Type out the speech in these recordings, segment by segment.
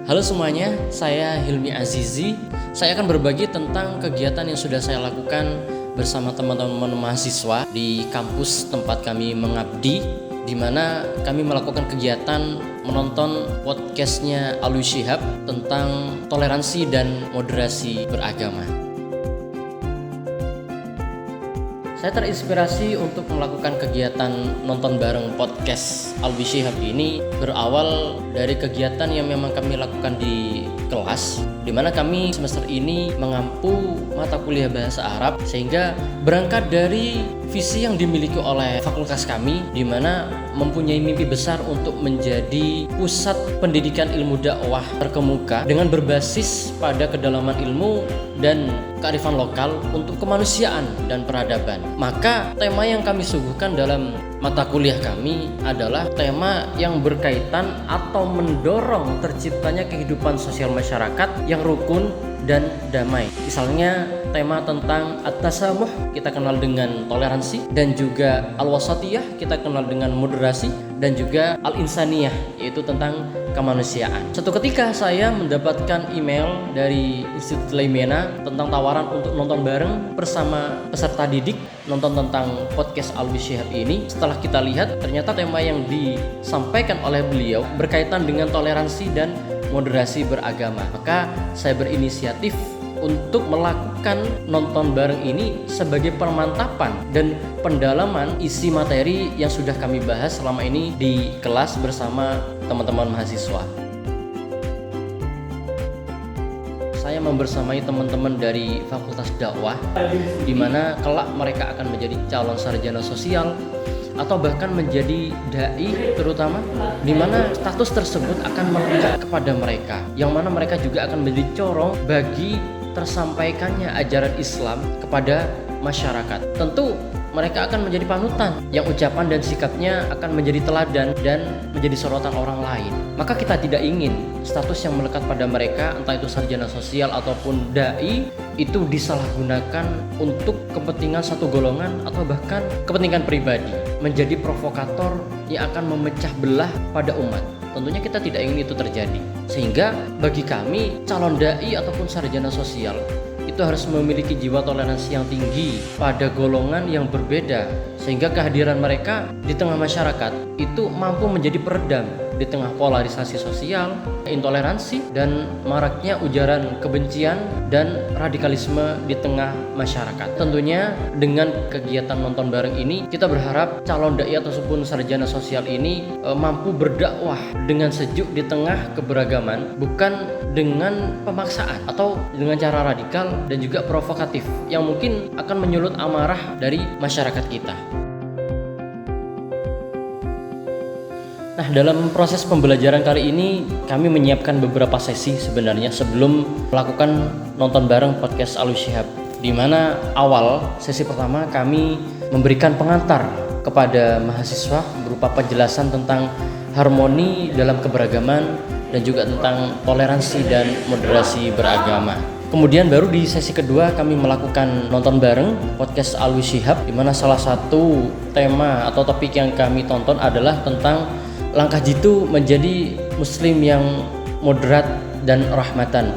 Halo semuanya, saya Hilmi Azizi. Saya akan berbagi tentang kegiatan yang sudah saya lakukan bersama teman-teman mahasiswa di kampus tempat kami mengabdi, di mana kami melakukan kegiatan menonton podcastnya Alwi Shihab tentang toleransi dan moderasi beragama. Saya terinspirasi untuk melakukan kegiatan nonton bareng podcast Alwi Shihab ini berawal dari kegiatan yang memang kami lakukan di kelas, di mana kami semester ini mengampu mata kuliah bahasa Arab, sehingga berangkat dari visi yang dimiliki oleh fakultas kami, di mana mempunyai mimpi besar untuk menjadi pusat pendidikan ilmu dakwah terkemuka dengan berbasis pada kedalaman ilmu dan kearifan lokal untuk kemanusiaan dan peradaban. Maka tema yang kami suguhkan dalam mata kuliah kami adalah tema yang berkaitan atau mendorong terciptanya kehidupan sosial masyarakat yang rukun dan damai. Misalnya tema tentang at-tasamuh, kita kenal dengan toleransi, dan juga al-wasatiyah, kita kenal dengan moderasi, dan juga al-insaniyah, yaitu tentang kemanusiaan. Suatu ketika saya mendapatkan email dari Institut Laimena tentang tawaran untuk nonton bareng bersama peserta didik, nonton tentang podcast Alwi Shihab ini. Setelah kita lihat, ternyata tema yang disampaikan oleh beliau berkaitan dengan toleransi dan moderasi beragama. Maka saya berinisiatif untuk melakukan nonton bareng ini sebagai pemantapan dan pendalaman isi materi yang sudah kami bahas selama ini di kelas bersama teman-teman mahasiswa. Saya membersamai teman-teman dari Fakultas Dakwah, di mana kelak mereka akan menjadi calon sarjana sosial atau bahkan menjadi dai, terutama di mana status tersebut akan melekat kepada mereka, yang mana mereka juga akan menjadi corong bagi tersampaikannya ajaran Islam kepada masyarakat. Tentu mereka akan menjadi panutan yang ucapan dan sikapnya akan menjadi teladan dan menjadi sorotan orang lain. Maka kita tidak ingin status yang melekat pada mereka, entah itu sarjana sosial ataupun dai, itu disalahgunakan untuk kepentingan satu golongan atau bahkan kepentingan pribadi, menjadi provokator yang akan memecah belah pada umat. Tentunya kita tidak ingin itu terjadi. Sehingga bagi kami, calon dai ataupun sarjana sosial itu harus memiliki jiwa toleransi yang tinggi pada golongan yang berbeda, sehingga kehadiran mereka di tengah masyarakat itu mampu menjadi peredam di tengah polarisasi sosial, intoleransi, dan maraknya ujaran kebencian dan radikalisme di tengah masyarakat. Tentunya dengan kegiatan nonton bareng ini, kita berharap calon dai ataupun sarjana sosial ini mampu berdakwah dengan sejuk di tengah keberagaman, bukan dengan pemaksaan atau dengan cara radikal dan juga provokatif yang mungkin akan menyulut amarah dari masyarakat kita. Nah, dalam proses pembelajaran kali ini kami menyiapkan beberapa sesi sebenarnya sebelum melakukan nonton bareng podcast Alwi Shihab, di mana awal sesi pertama kami memberikan pengantar kepada mahasiswa berupa penjelasan tentang harmoni dalam keberagaman dan juga tentang toleransi dan moderasi beragama. Kemudian baru di sesi kedua kami melakukan nonton bareng podcast Alwi Shihab, di mana salah satu tema atau topik yang kami tonton adalah tentang langkah jitu menjadi muslim yang moderat dan rahmatan.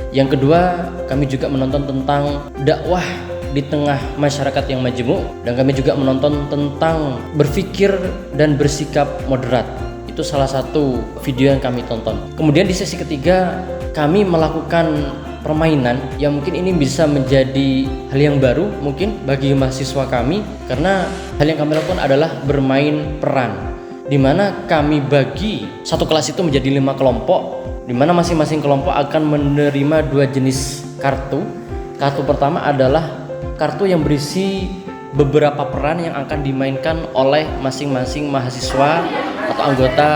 Yang kedua, kami juga menonton tentang dakwah di tengah masyarakat yang majemuk, dan kami juga menonton tentang berpikir dan bersikap moderat. Itu salah satu video yang kami tonton. Kemudian di sesi ketiga kami melakukan permainan yang mungkin ini bisa menjadi hal yang baru mungkin bagi mahasiswa kami, karena hal yang kami lakukan adalah bermain peran, di mana kami bagi satu kelas itu menjadi 5 kelompok, di mana masing-masing kelompok akan menerima 2 jenis kartu. Kartu pertama adalah kartu yang berisi beberapa peran yang akan dimainkan oleh masing-masing mahasiswa atau anggota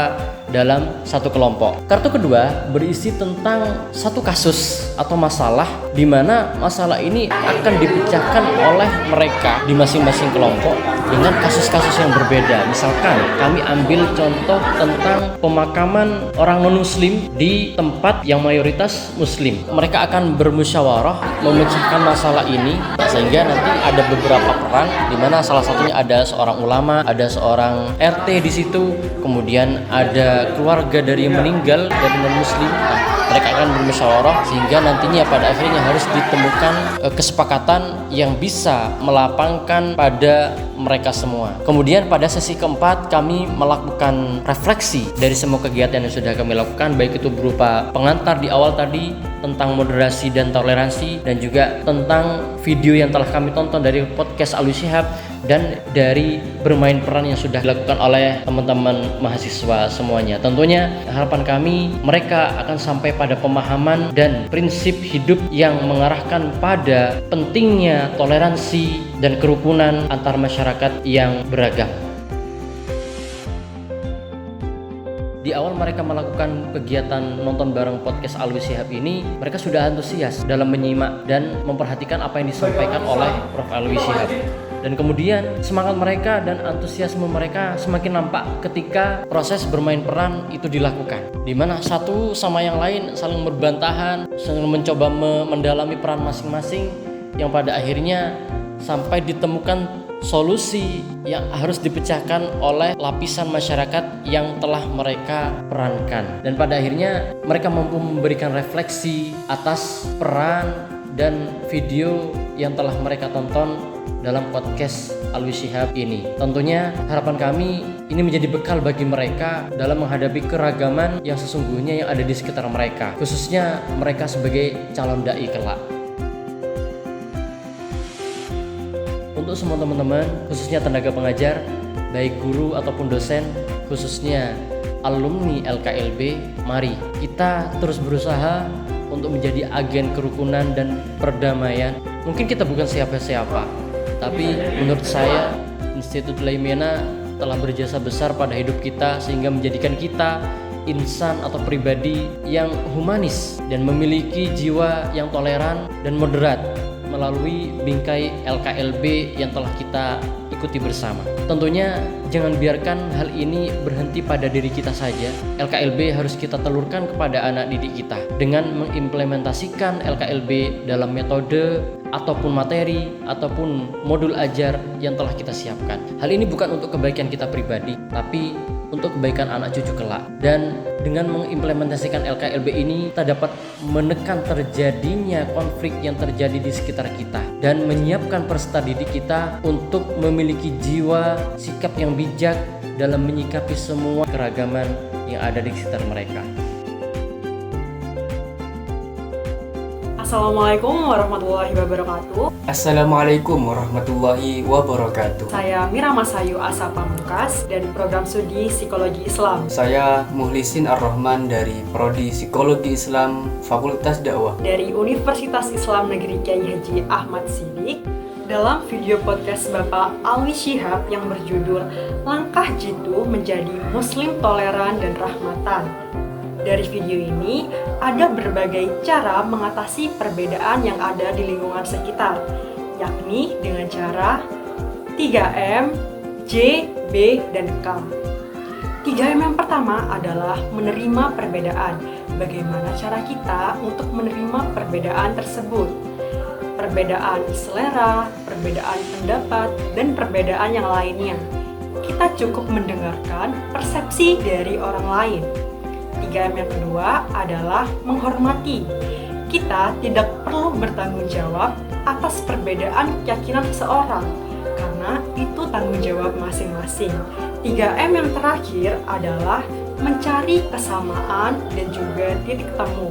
dalam satu kelompok. Kartu kedua berisi tentang satu kasus atau masalah, di mana masalah ini akan dipecahkan oleh mereka di masing-masing kelompok dengan kasus-kasus yang berbeda. Misalkan kami ambil contoh tentang pemakaman orang non-muslim di tempat yang mayoritas muslim. Mereka akan bermusyawarah memecahkan masalah ini, sehingga nanti ada beberapa peran di mana salah satunya ada seorang ulama, ada seorang RT di situ, kemudian ada keluarga dari yang meninggal dari non-muslim. Mereka akan bermusyawarah sehingga nantinya pada akhirnya harus ditemukan kesepakatan yang bisa melapangkan pada mereka semua. Kemudian pada sesi keempat kami melakukan refleksi dari semua kegiatan yang sudah kami lakukan, baik itu berupa pengantar di awal tadi tentang moderasi dan toleransi, dan juga tentang video yang telah kami tonton dari podcast Alwi Shihab, dan dari bermain peran yang sudah dilakukan oleh teman-teman mahasiswa semuanya. Tentunya harapan kami mereka akan sampai pada pemahaman dan prinsip hidup yang mengarahkan pada pentingnya toleransi dan kerukunan antar masyarakat yang beragam. Di awal mereka melakukan kegiatan nonton bareng podcast Alwi Shihab ini, mereka sudah antusias dalam menyimak dan memperhatikan apa yang disampaikan oleh Prof. Alwi Shihab. Dan kemudian semangat mereka dan antusiasme mereka semakin nampak ketika proses bermain peran itu dilakukan, di mana satu sama yang lain saling berbantahan, saling mencoba mendalami peran masing-masing, yang pada akhirnya sampai ditemukan solusi yang harus dipecahkan oleh lapisan masyarakat yang telah mereka perankan. Dan pada akhirnya mereka mampu memberikan refleksi atas peran dan video yang telah mereka tonton dalam podcast Alwi Shihab ini. Tentunya harapan kami ini menjadi bekal bagi mereka dalam menghadapi keragaman yang sesungguhnya yang ada di sekitar mereka, khususnya mereka sebagai calon dai kelak. Untuk semua teman-teman, khususnya tenaga pengajar, baik guru ataupun dosen, khususnya alumni LKLB, mari kita terus berusaha untuk menjadi agen kerukunan dan perdamaian. Mungkin kita bukan siapa-siapa, tapi menurut saya Institut Laimena telah berjasa besar pada hidup kita sehingga menjadikan kita insan atau pribadi yang humanis dan memiliki jiwa yang toleran dan moderat melalui bingkai LKLB yang telah kita ikuti bersama. Tentunya jangan biarkan hal ini berhenti pada diri kita saja. LKLB harus kita telurkan kepada anak didik kita dengan mengimplementasikan LKLB dalam metode ataupun materi ataupun modul ajar yang telah kita siapkan. Hal ini bukan untuk kebaikan kita pribadi, tapi untuk kebaikan anak cucu kelak. Dan dengan mengimplementasikan LKLB ini, kita dapat menekan terjadinya konflik yang terjadi di sekitar kita dan menyiapkan peserta didik kita untuk memiliki jiwa sikap yang bijak dalam menyikapi semua keragaman yang ada di sekitar mereka. Assalamualaikum warahmatullahi wabarakatuh. Assalamualaikum warahmatullahi wabarakatuh. Saya Mira Masayu Asa Pamungkas dari Program Studi Psikologi Islam. Saya Muhlisin Ar-Rahman dari Prodi Psikologi Islam Fakultas Dakwah dari Universitas Islam Negeri Kyai Haji Ahmad Siddiq. Dalam video podcast Bapak Alwi Shihab yang berjudul Langkah Jitu Menjadi Muslim Toleran dan Rahmatan. Dari video ini, ada berbagai cara mengatasi perbedaan yang ada di lingkungan sekitar, yakni dengan cara 3M, J, B, dan K. 3M yang pertama adalah menerima perbedaan. Bagaimana cara kita untuk menerima perbedaan tersebut? Perbedaan selera, perbedaan pendapat, dan perbedaan yang lainnya. Kita cukup mendengarkan persepsi dari orang lain. 3M yang kedua adalah menghormati. Kita tidak perlu bertanggung jawab atas perbedaan keyakinan seseorang, karena itu tanggung jawab masing-masing. 3M yang terakhir adalah mencari kesamaan dan juga titik temu.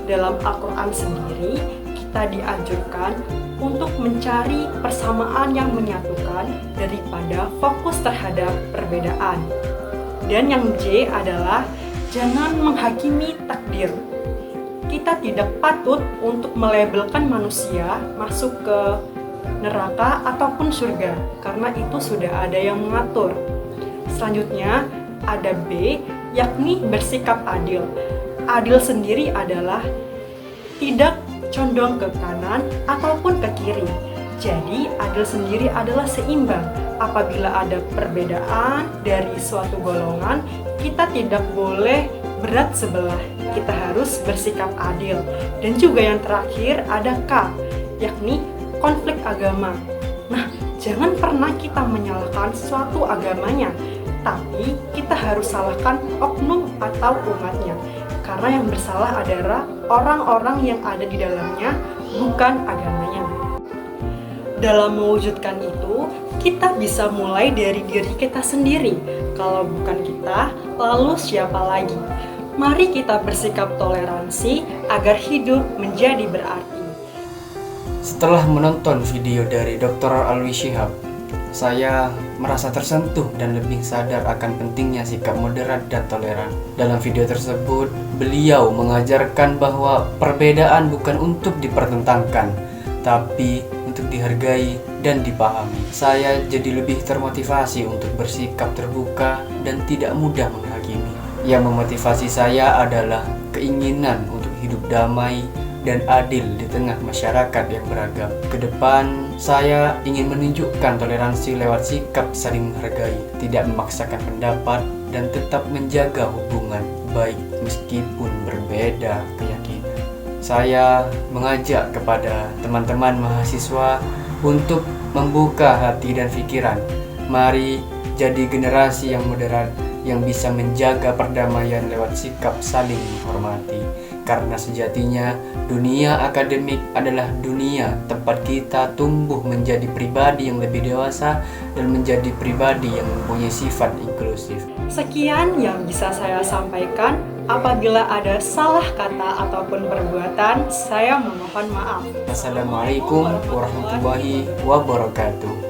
Dalam Al-Quran sendiri, kita dianjurkan untuk mencari persamaan yang menyatukan daripada fokus terhadap perbedaan. Dan yang J adalah jangan menghakimi takdir. Kita tidak patut untuk melabelkan manusia masuk ke neraka ataupun surga, karena itu sudah ada yang mengatur. Selanjutnya ada B, yakni bersikap adil. Adil sendiri adalah tidak condong ke kanan ataupun ke kiri, Jadi, adil sendiri adalah seimbang. Apabila ada perbedaan dari suatu golongan, kita tidak boleh berat sebelah. Kita harus bersikap adil. Dan juga yang terakhir ada K, yakni konflik agama. Nah, jangan pernah kita menyalahkan suatu agamanya, tapi kita harus salahkan oknum atau umatnya. Karena yang bersalah adalah orang-orang yang ada di dalamnya, bukan agamanya. Dalam mewujudkan itu, kita bisa mulai dari diri kita sendiri. Kalau bukan kita, lalu siapa lagi? Mari kita bersikap toleransi agar hidup menjadi berarti. Setelah menonton video dari Dr. Alwi Shihab, saya merasa tersentuh dan lebih sadar akan pentingnya sikap moderat dan toleran. Dalam video tersebut, beliau mengajarkan bahwa perbedaan bukan untuk dipertentangkan, tapi untuk dihargai dan dipahami. Saya jadi lebih termotivasi untuk bersikap terbuka dan tidak mudah menghakimi. Yang memotivasi saya adalah keinginan untuk hidup damai dan adil di tengah masyarakat yang beragam. Kedepan, saya ingin menunjukkan toleransi lewat sikap saling menghargai, tidak memaksakan pendapat, dan tetap menjaga hubungan baik meskipun berbeda keyakinan. Saya mengajak kepada teman-teman mahasiswa untuk membuka hati dan pikiran. Mari jadi generasi yang moderat yang bisa menjaga perdamaian lewat sikap saling menghormati. Karena sejatinya dunia akademik adalah dunia tempat kita tumbuh menjadi pribadi yang lebih dewasa dan menjadi pribadi yang mempunyai sifat inklusif. Sekian yang bisa saya sampaikan. Apabila ada salah kata ataupun perbuatan, saya memohon maaf. Assalamualaikum warahmatullahi wabarakatuh.